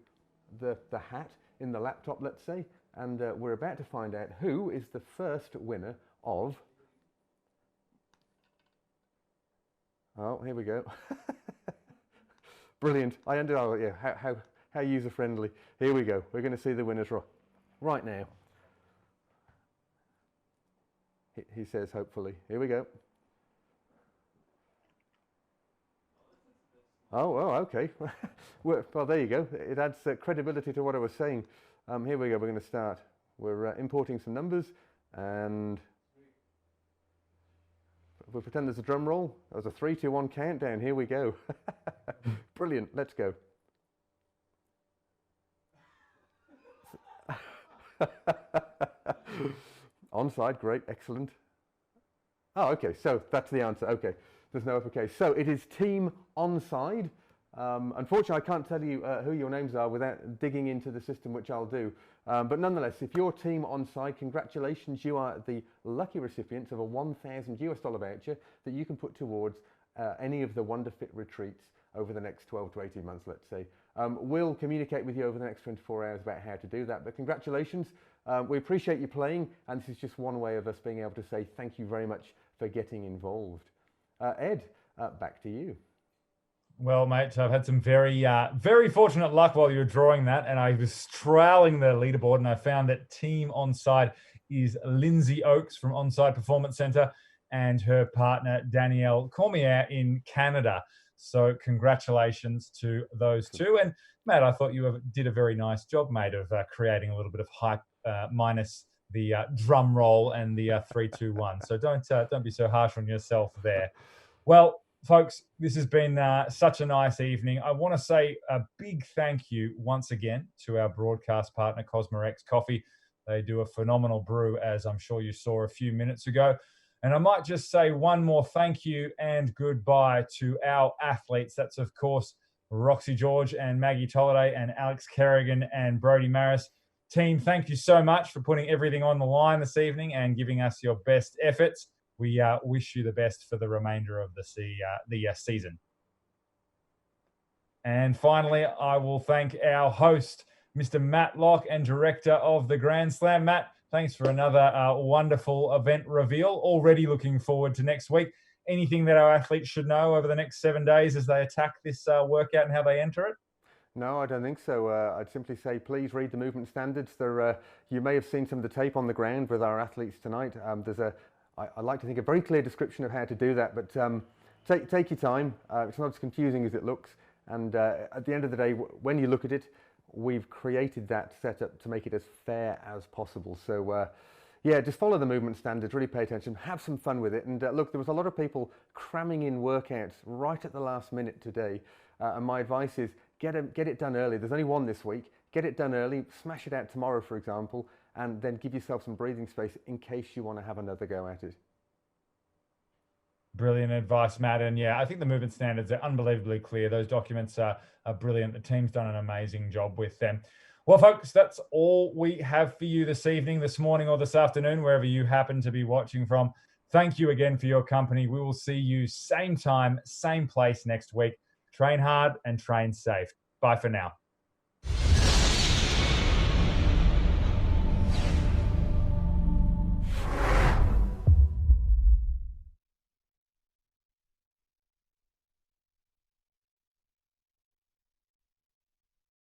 the hat in the laptop, let's say, and we're about to find out who is the first winner of... Oh, here we go. Brilliant. I ended up, yeah, how user-friendly. Here we go. We're going to see the winners right now. He says, hopefully. Here we go. Oh, okay. Well, there you go. It adds credibility to what I was saying. Here we go. We're going to start. We're importing some numbers, and we'll pretend there's a drum roll. There's a 3, 2, 1 countdown. Here we go. Brilliant. Let's go. Onside, great, excellent. Oh, okay, so that's the answer. Okay, there's no uppercase. So it is team onside. Unfortunately, I can't tell you who your names are without digging into the system, which I'll do. But nonetheless, if you're team onside, congratulations, you are the lucky recipients of a $1,000 voucher that you can put towards any of the WonderFit retreats over the next 12 to 18 months, let's say. We'll communicate with you over the next 24 hours about how to do that, but congratulations. We appreciate you playing, and this is just one way of us being able to say thank you very much for getting involved. Ed, back to you. Well, mate, I've had some very fortunate luck while you were drawing that, and I was trailing the leaderboard, and I found that team onside is Lindsay Oakes from Onside Performance Centre and her partner Danielle Cormier in Canada. So congratulations to those two. And Matt, I thought you did a very nice job, mate, of creating a little bit of hype minus drum roll and the 3, 2, 1. So don't be so harsh on yourself there. Well, folks, this has been such a nice evening. I want to say a big thank you once again to our broadcast partner, Cosmorex Coffee. They do a phenomenal brew, as I'm sure you saw a few minutes ago. And I might just say one more thank you and goodbye to our athletes. That's, of course, Roxy George and Maggie Tolliday and Alex Kerrigan and Brodie Maris. Team, thank you so much for putting everything on the line this evening and giving us your best efforts. We wish you the best for the remainder of the season. And finally, I will thank our host, Mr. Matt Locke, and director of the Grand Slam. Matt, thanks for another wonderful event reveal. Already looking forward to next week. Anything that our athletes should know over the next 7 days as they attack this workout and how they enter it? No, I don't think so. I'd simply say please read the movement standards. You may have seen some of the tape on the ground with our athletes tonight. I like to think, a very clear description of how to do that, but take your time. It's not as confusing as it looks. And at the end of the day, when you look at it, we've created that setup to make it as fair as possible. So yeah, just follow the movement standards, really pay attention, have some fun with it. And look, there was a lot of people cramming in workouts right at the last minute today. And my advice is get it done early. There's only one this week. Get it done early, smash it out tomorrow, for example, and then give yourself some breathing space in case you want to have another go at it. Brilliant advice, Matt. And yeah, I think the movement standards are unbelievably clear. Those documents are brilliant. The team's done an amazing job with them. Well, folks, that's all we have for you this evening, this morning, or this afternoon, wherever you happen to be watching from. Thank you again for your company. We will see you same time, same place next week. Train hard and train safe. Bye for now.